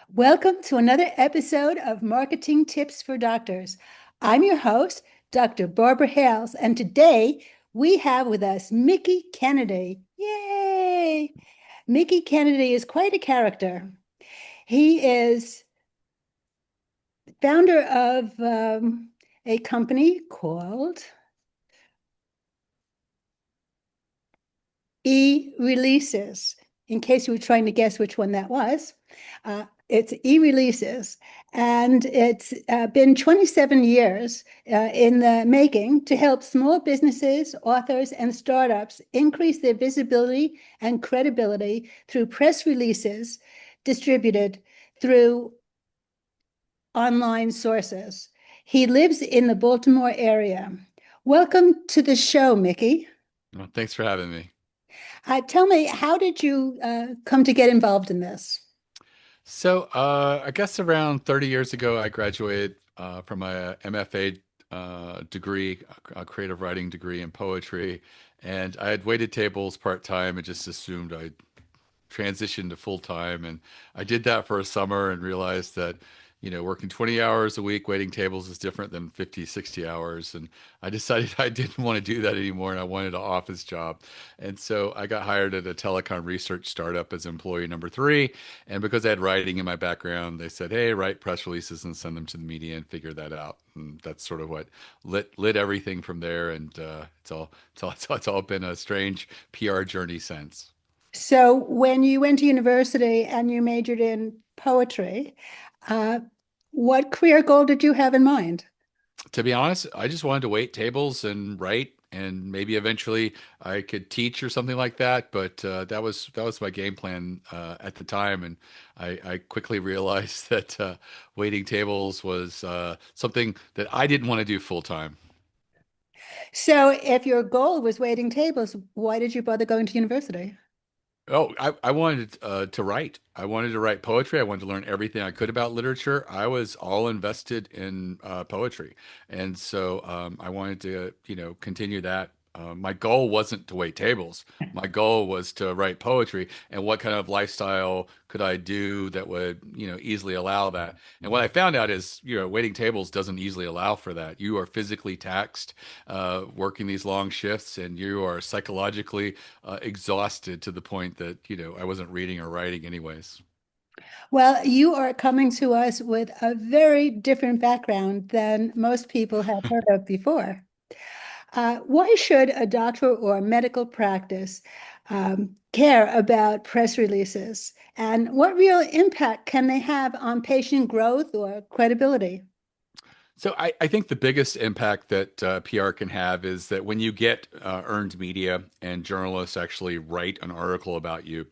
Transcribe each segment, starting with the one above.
Welcome to another episode of Marketing Tips for Doctors. I'm your host, Dr. Barbara Hales, and today we have with us Mickie Kennedy. Yay! Mickie Kennedy is quite a character. He is founder of a company called eReleases. In case you were trying to guess which one that was, it's eReleases, and it's been 27 years in the making to help small businesses, authors, and startups increase their visibility and credibility through press releases distributed through online sources. He lives in the Baltimore area. Welcome to the show, Mickie. Well, thanks for having me. Tell me, how did you come to get involved in this? I guess around 30 years ago, I graduated from a MFA degree, a creative writing degree in poetry, and I had waited tables part time and just assumed I'd transition to full time. And I did that for a summer and realized that, working 20 hours a week waiting tables is different than 50, 60 hours. And I decided I didn't want to do that anymore and I wanted an office job. And so I got hired at a telecom research startup as employee number three. And because I had writing in my background, they said, hey, write press releases and send them to the media and figure that out. And that's sort of what lit everything from there. And it's all been a strange PR journey since. So, when you went to university and you majored in poetry, uh, what career goal did you have in mind? To be honest, I just wanted to wait tables and write, and maybe eventually I could teach or something like that. But that was my game plan at the time, and I quickly realized that waiting tables was something that I didn't want to do full time. So, if your goal was waiting tables, why did you bother going to university? Oh, I wanted to write. I wanted to write poetry. I wanted to learn everything I could about literature. I was all invested in poetry, and so I wanted to, continue that. My goal wasn't to wait tables. My goal was to write poetry, and what kind of lifestyle could I do that would, easily allow that? And what I found out is, waiting tables doesn't easily allow for that. You are physically taxed, working these long shifts, and you are psychologically exhausted to the point that, I wasn't reading or writing anyways. Well, you are coming to us with a very different background than most people have heard of before. Why should a doctor or a medical practice care about press releases? And what real impact can they have on patient growth or credibility? So I think the biggest impact that PR can have is that when you get earned media and journalists actually write an article about you,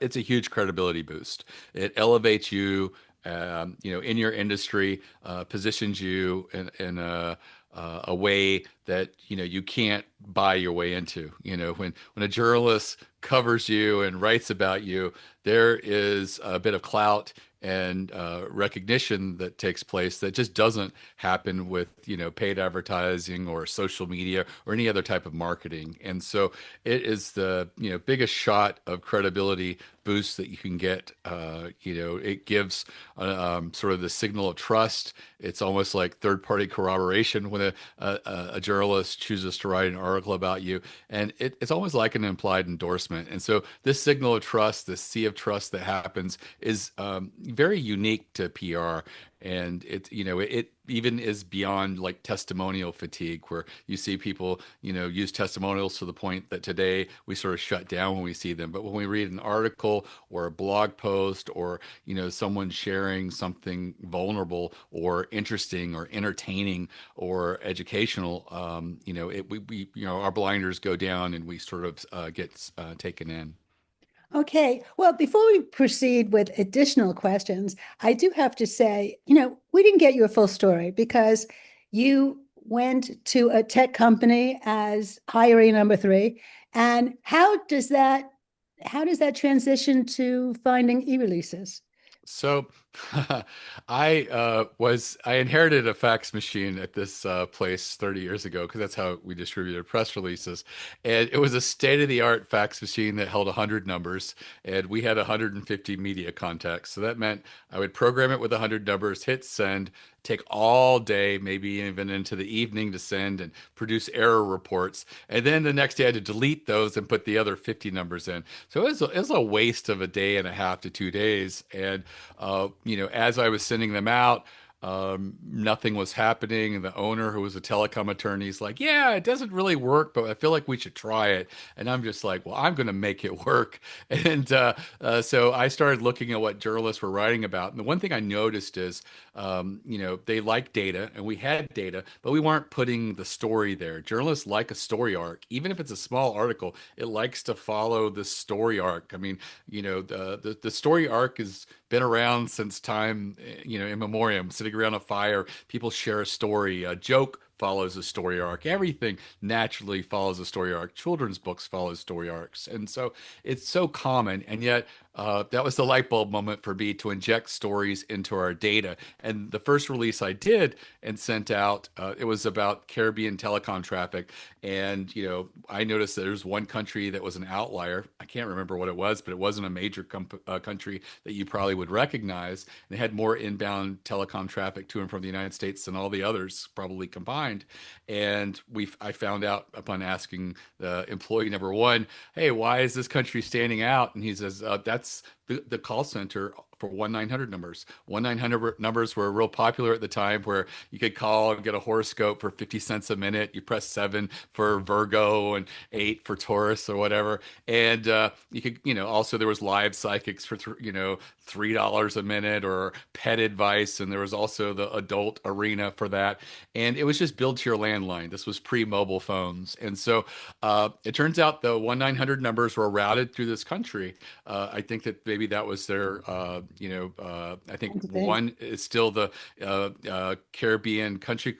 it's a huge credibility boost. It elevates you, in your industry, positions you in a way that you can't buy your way into. When a journalist covers you and writes about you, there is a bit of clout and recognition that takes place that just doesn't happen with paid advertising or social media or any other type of marketing. And so it is the biggest shot of credibility boost that you can get. It gives sort of the signal of trust. It's almost like third party corroboration when a journalist chooses to write an article about you, and it's almost like an implied endorsement. And so this signal of trust, this sea of trust that happens, is very unique to PR. And it even is beyond like testimonial fatigue, where you see people, use testimonials to the point that today we sort of shut down when we see them. But when we read an article or a blog post or, someone sharing something vulnerable or interesting or entertaining or educational, our blinders go down and we sort of get taken in. Okay, well, before we proceed with additional questions, I do have to say, we didn't get your full story because you went to a tech company as hiree number three. And how does that transition to finding e-releases? So I inherited a fax machine at this place 30 years ago because that's how we distributed press releases. And it was a state-of-the-art fax machine that held 100 numbers, and we had 150 media contacts. So that meant I would program it with 100 numbers, hit send, take all day, maybe even into the evening to send and produce error reports. And then the next day I had to delete those and put the other 50 numbers in. So it was a waste of a day and a half to 2 days. And as I was sending them out, nothing was happening. And the owner, who was a telecom attorney, is like, "Yeah, it doesn't really work, but I feel like we should try it." And I'm just like, "Well, I'm going to make it work." And so I started looking at what journalists were writing about. And the one thing I noticed is, they like data, and we had data, but we weren't putting the story there. Journalists like a story arc, even if it's a small article. It likes to follow the story arc. I mean, the story arc has been around since time, in memoriam, sitting around a fire. People share a story. A joke follows a story arc. Everything naturally follows a story arc. Children's books follow story arcs. And so it's so common. And yet, that was the light bulb moment for me to inject stories into our data. And the first release I did and sent out, it was about Caribbean telecom traffic. And, I noticed that there's one country that was an outlier. I can't remember what it was, but it wasn't a major country that you probably would recognize. And it had more inbound telecom traffic to and from the United States than all the others probably combined. And I found out upon asking the employee number one, "Hey, why is this country standing out?" And he says, "That's the call center for 1-900 numbers. 1-900 numbers were real popular at the time, where you could call and get a horoscope for 50 cents a minute. You press 7 for Virgo and 8 for Taurus or whatever. And you could, also there was live psychics for, $3 a minute, or pet advice. And there was also the adult arena for that. And it was just billed to your landline. This was pre-mobile phones. And so it turns out the 1-900 numbers were routed through this country. I think that maybe that was their, I think Thing. one is still the Caribbean country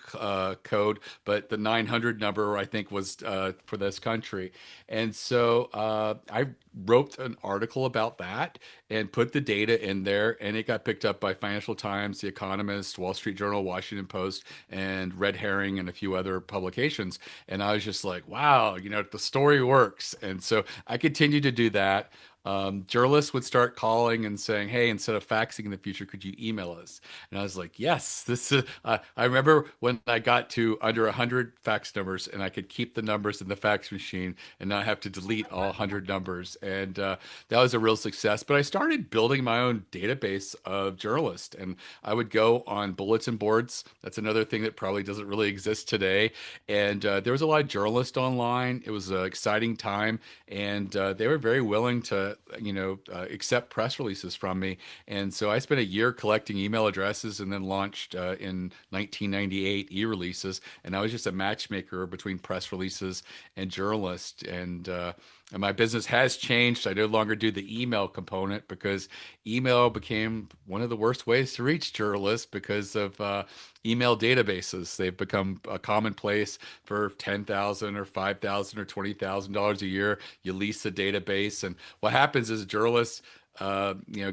code, but the 900 number, I think, was for this country. And so I wrote an article about that and put the data in there, and it got picked up by Financial Times, The Economist, Wall Street Journal, Washington Post, and Red Herring, and a few other publications. And I was just like, wow, the story works. And so I continued to do that. Journalists would start calling and saying, "Hey, instead of faxing in the future, could you email us?" And I was like, "Yes, this is." I remember when I got to under 100 fax numbers, and I could keep the numbers in the fax machine and not have to delete all 100 numbers, and that was a real success. But I started building my own database of journalists, and I would go on bulletin boards. That's another thing that probably doesn't really exist today. And there was a lot of journalists online. It was an exciting time, and they were very willing to accept press releases from me. And so I spent a year collecting email addresses, and then launched in 1998 eReleases. And I was just a matchmaker between press releases and journalists. And my business has changed. I no longer do the email component, because email became one of the worst ways to reach journalists because of email databases. They've become a commonplace. For 10,000 or 5,000 or $20,000 a year, you lease a database. And what happens is a journalist,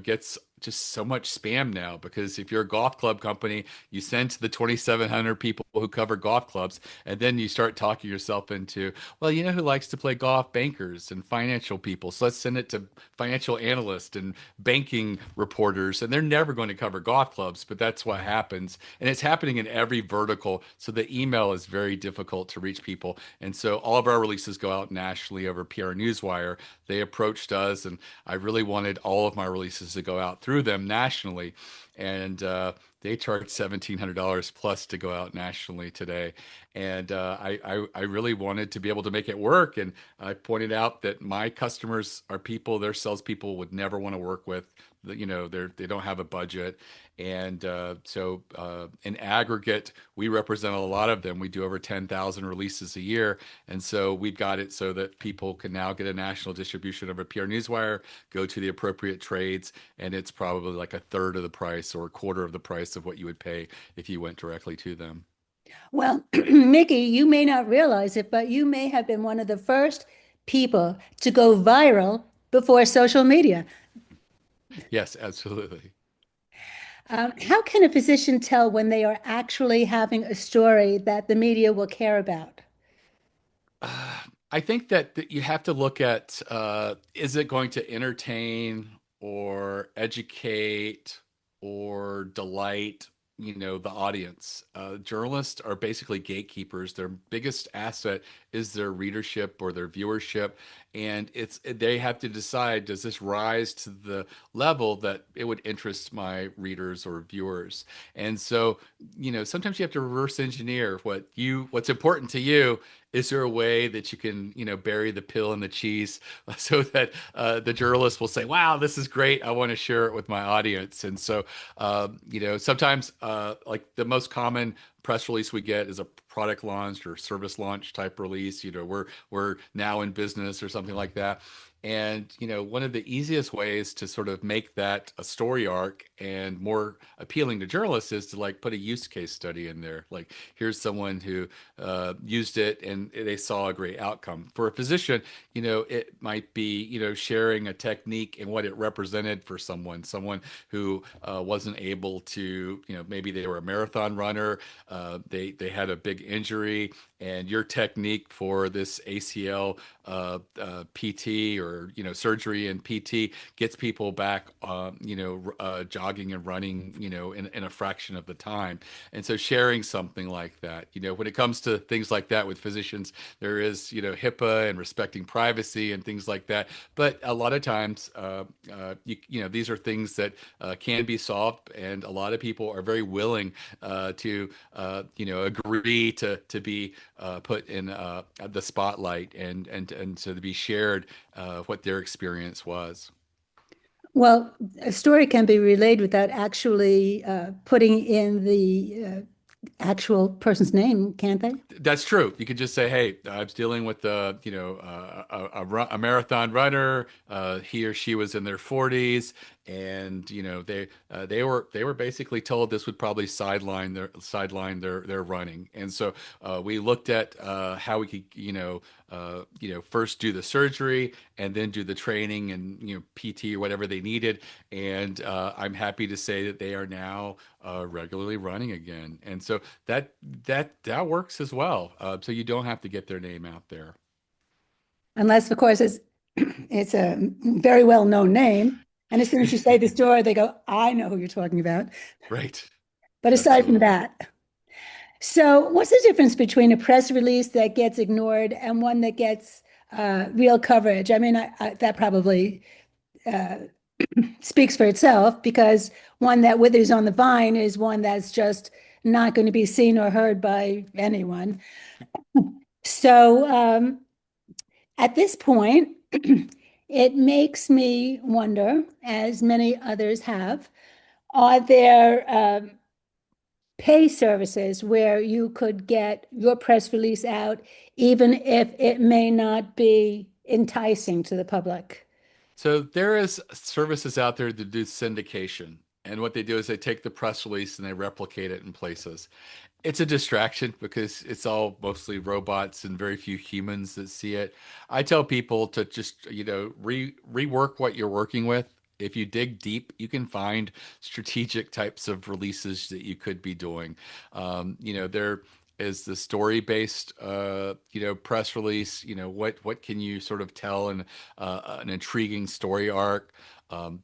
gets just so much spam now, because if you're a golf club company, you send to the 2,700 people who cover golf clubs, and then you start talking yourself into, well, who likes to play golf? Bankers and financial people. So let's send it to financial analysts and banking reporters, and they're never going to cover golf clubs, but that's what happens. And it's happening in every vertical. So the email is very difficult to reach people. And so all of our releases go out nationally over PR Newswire. They approached us, and I really wanted all of my releases to go out through them nationally. And they charge $1,700 plus to go out nationally today. And I really wanted to be able to make it work. And I pointed out that my customers are people their salespeople would never want to work with. They don't have a budget. And so in aggregate, we represent a lot of them. We do over 10,000 releases a year. And so we've got it so that people can now get a national distribution of a PR Newswire, go to the appropriate trades, and it's probably like a third of the price or a quarter of the price of what you would pay if you went directly to them. Well, Mickie, you may not realize it, but you may have been one of the first people to go viral before social media. Yes, absolutely. How can a physician tell when they are actually having a story that the media will care about? Uh, I think that you have to look at is it going to entertain or educate or delight, the audience. Journalists are basically gatekeepers. Their biggest asset is their readership or their viewership, and they have to decide, does this rise to the level that it would interest my readers or viewers? And so, sometimes you have to reverse engineer what's important to you. Is there a way that you can, bury the pill in the cheese so that the journalist will say, "Wow, this is great. I want to share it with my audience." And so, sometimes, like the most common press release we get is a product launch or service launch type release. We're now in business or something like that. And one of the easiest ways to sort of make that a story arc and more appealing to journalists is to like put a use case study in there. Like, here's someone who used it and they saw a great outcome. For a physician, it might be, sharing a technique and what it represented for someone who wasn't able to, maybe they were a marathon runner, they had a big injury, and your technique for this ACL PT or surgery and PT gets people back, jogging and running, in a fraction of the time. And so sharing something like that, when it comes to things like that with physicians, there is, HIPAA and respecting privacy and things like that. But a lot of times, these are things that can be solved, and a lot of people are very willing to, agree to be put in the spotlight and so to be shared what their experience was. Well, a story can be relayed without actually putting in the actual person's name, can't they? That's true. You could just say, "Hey, I was dealing with a marathon runner. He or she was in their 40s, and they were basically told this would probably sideline their running." And so we looked at how we could first do the surgery and then do the training and PT or whatever they needed. And I'm happy to say that they are now regularly running again. And so that works as well. So you don't have to get their name out there. Unless, of course, it's a very well-known name. And as soon as you say the story, they go, I know who you're talking about. Right. But aside from Absolutely. that, so what's the difference between a press release that gets ignored and one that gets real coverage? I mean, that probably uh, speaks for itself because one that withers on the vine is one that's just not going to be seen or heard by anyone. So at this point, it makes me wonder, as many others have, are there pay services where you could get your press release out, even if it may not be enticing to the public? So there is services out there that do syndication. And what they do is they take the press release and they replicate it in places. It's a distraction because it's all mostly robots and very few humans that see it. I tell people to just, rework what you're working with. If you dig deep, you can find strategic types of releases that you could be doing. There is the story-based, press release. What can you sort of tell in an intriguing story arc?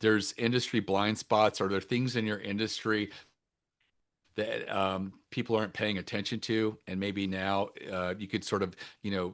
There's industry blind spots. Are there things in your industry that people aren't paying attention to, and maybe now you could sort of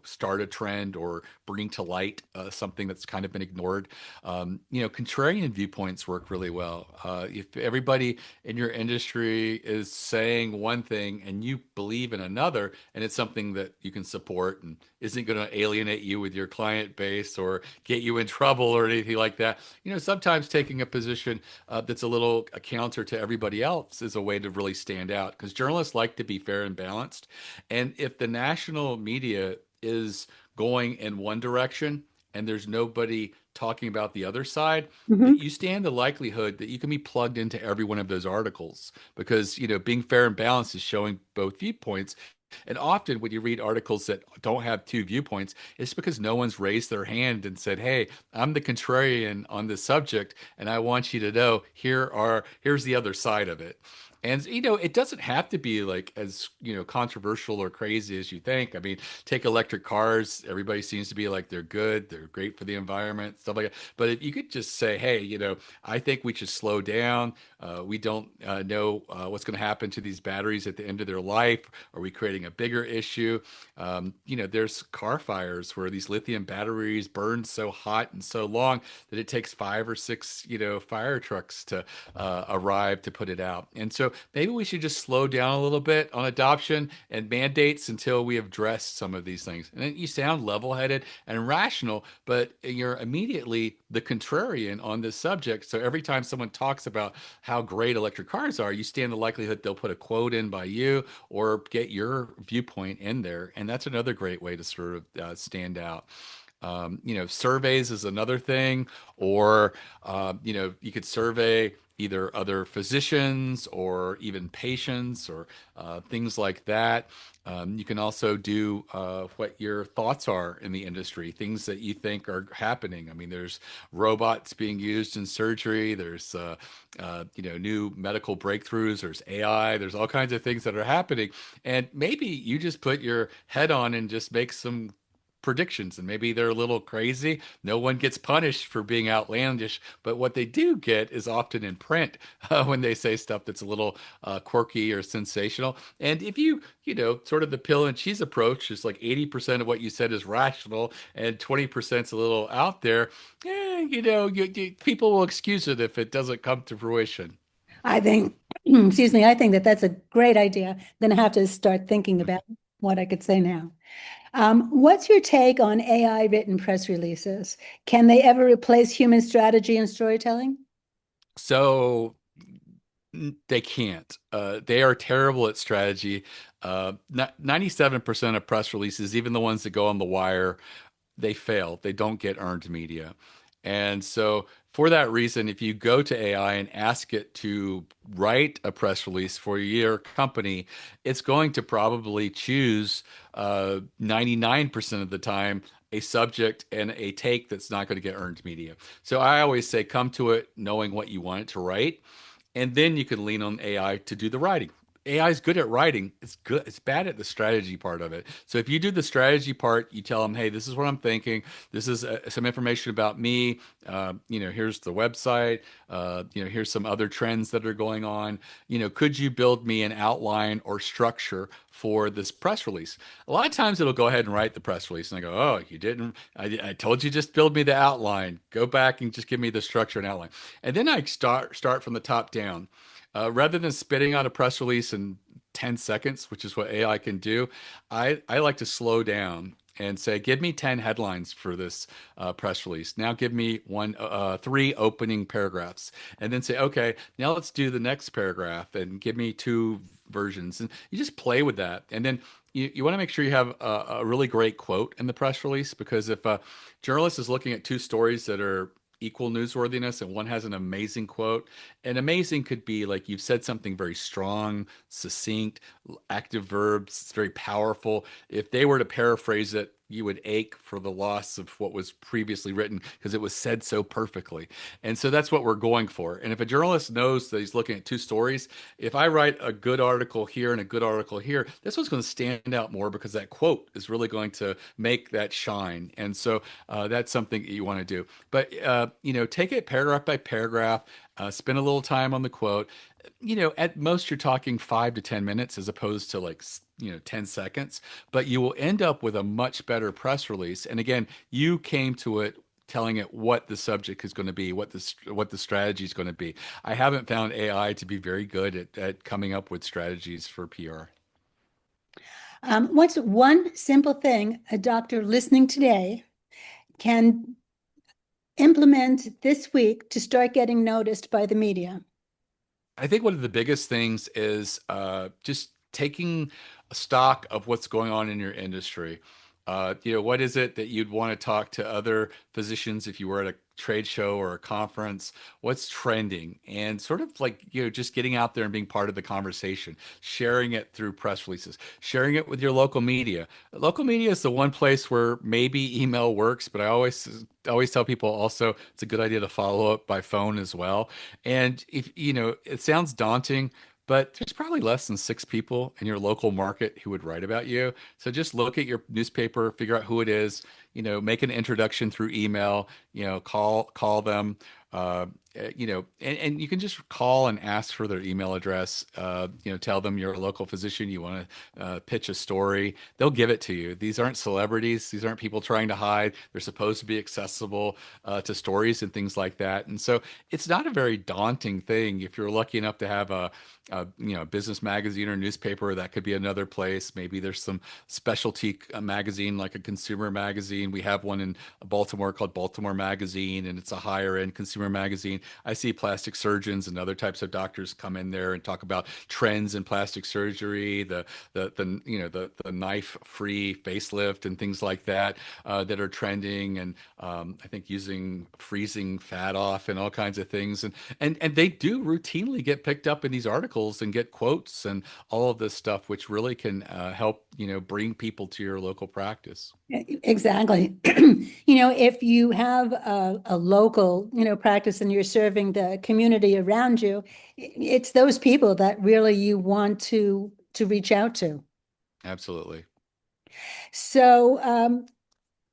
start a trend or bring to light something that's kind of been ignored. Contrarian viewpoints work really well. If everybody in your industry is saying one thing and you believe in another, and it's something that you can support and isn't going to alienate you with your client base or get you in trouble or anything like that, sometimes taking a position that's a counter to everybody else is a way to really stand out, because journalists like to be fair and balanced. And if the national media is going in one direction and there's nobody talking about the other side, Mhm. you stand the likelihood that you can be plugged into every one of those articles, because being fair and balanced is showing both viewpoints. And often when you read articles that don't have two viewpoints, it's because no one's raised their hand and said, "Hey, I'm the contrarian on this subject, and I want you to know here's the other side of it." And it doesn't have to be like as, controversial or crazy as you think. I mean, take electric cars. Everybody seems to be like they're good, they're great for the environment, stuff like that. But if you could just say, "Hey, I think we should slow down. We don't know what's going to happen to these batteries at the end of their life. Are we creating a bigger issue?" There's car fires where these lithium batteries burn so hot and so long that it takes 5 or 6, fire trucks to arrive to put it out. And so maybe we should just slow down a little bit on adoption and mandates until we have addressed some of these things. And then you sound level-headed and rational, but you're immediately the contrarian on this subject. So every time someone talks about how great electric cars are, you stand the likelihood they'll put a quote in by you or get your viewpoint in there. And that's another great way to sort of stand out. Surveys is another thing, or, you could survey either other physicians or even patients or things like that. You can also do what your thoughts are in the industry, things that you think are happening. I mean, there's robots being used in surgery. There's new medical breakthroughs. There's AI. There's all kinds of things that are happening, and maybe you just put your head on and just make some predictions, and maybe they're a little crazy. No one gets punished for being outlandish, but what they do get is often in print when they say stuff that's a little quirky or sensational. And if sort of the pill and cheese approach is like 80% of what you said is rational and 20% is a little out there, people will excuse it if it doesn't come to fruition. I think, excuse me, I think that that's a great idea. Then I have to start thinking about what I could say now. What's your take on AI written press releases? Can they ever replace human strategy and storytelling? So they can't. They are terrible at strategy. 97% of press releases, even the ones that go on the wire, they fail. They don't get earned media. And so, for that reason, if you go to AI and ask it to write a press release for your company, it's going to probably choose 99% of the time a subject and a take that's not going to get earned media. So I always say, come to it knowing what you want it to write, and then you can lean on AI to do the writing. AI is good at writing. It's good. It's bad at the strategy part of it. So if you do the strategy part, you tell them, "Hey, this is what I'm thinking. This is some information about me. Here's the website. Here's some other trends that are going on. Could you build me an outline or structure for this press release?" A lot of times it'll go ahead and write the press release, and I go, "Oh, you didn't. I told you just build me the outline. Go back and just give me the structure and outline." And then I start from the top down. Rather than spitting out a press release in 10 seconds, which is what AI can do, I like to slow down and say, "Give me 10 headlines for this press release. Now give me three opening paragraphs." And then say, "Okay, now let's do the next paragraph and give me two versions." And you just play with that. And then you want to make sure you have a really great quote in the press release, because if a journalist is looking at two stories that are equal newsworthiness and one has an amazing quote, and amazing could be like you've said something very strong, succinct, active verbs, it's very powerful. If they were to paraphrase it, you would ache for the loss of what was previously written because it was said so perfectly. And so that's what we're going for. And if a journalist knows that he's looking at two stories, if I write a good article here and a good article here, this one's going to stand out more because that quote is really going to make that shine. And so that's something that you want to do. But take it paragraph by paragraph. Spend a little time on the quote. At most you're talking 5 to 10 minutes as opposed to like 10 seconds, but you will end up with a much better press release. And again, you came to it telling it what the subject is going to be, what the strategy is going to be. I haven't found AI to be very good at coming up with strategies for PR. What's one simple thing a doctor listening today can implement this week to start getting noticed by the media? I think one of the biggest things is just taking stock of what's going on in your industry. What is it that you'd want to talk to other physicians if you were at a trade show or a conference? What's trending? And sort of like, just getting out there and being part of the conversation, sharing it through press releases, sharing it with your local media. Local media is the one place where maybe email works, but I always tell people also it's a good idea to follow up by phone as well. And if, it sounds daunting, but there's probably less than six people in your local market who would write about you. So just look at your newspaper, figure out who it is, make an introduction through email, call them, uh, and you can just call and ask for their email address. Tell them you're a local physician, you want to pitch a story. They'll give it to you. These aren't celebrities. These aren't people trying to hide. They're supposed to be accessible to stories and things like that. And so it's not a very daunting thing if you're lucky enough to have a business magazine or newspaper. That could be another place. Maybe there's some specialty magazine like a consumer magazine. We have one in Baltimore called Baltimore Magazine, and it's a higher end consumer magazine. I see plastic surgeons and other types of doctors come in there and talk about trends in plastic surgery, the knife free facelift and things like that that are trending, and I think using freezing fat off and all kinds of things, and they do routinely get picked up in these articles and get quotes and all of this stuff, which really can help bring people to your local practice. Exactly. If you have a local, practice and you're serving the community around you, it's those people that really you want to reach out to. Absolutely. So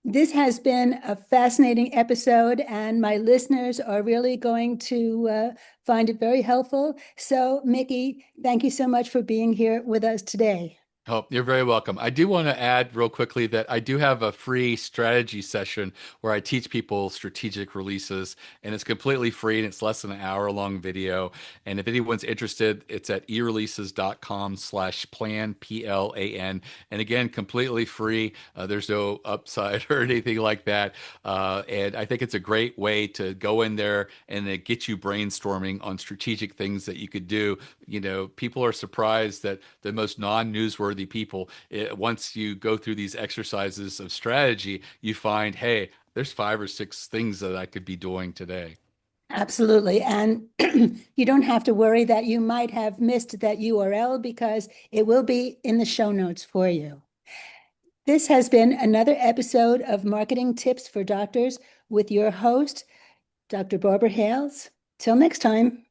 this has been a fascinating episode, and my listeners are really going to find it very helpful. So, Mickie, thank you so much for being here with us today. Oh, you're very welcome. I do want to add real quickly that I do have a free strategy session where I teach people strategic releases, and it's completely free and it's less than an hour long video. And if anyone's interested, it's at ereleases.com/plan, PLAN. And again, completely free. There's no upside or anything like that. And I think it's a great way to go in there and get you brainstorming on strategic things that you could do. People are surprised that the most non-newsworthy people, once you go through these exercises of strategy, you find, hey, there's 5 or 6 things that I could be doing today. Absolutely. And you don't have to worry that you might have missed that URL because it will be in the show notes for you. This has been another episode of Marketing Tips for Doctors with your host, Dr. Barbara Hales. Till next time.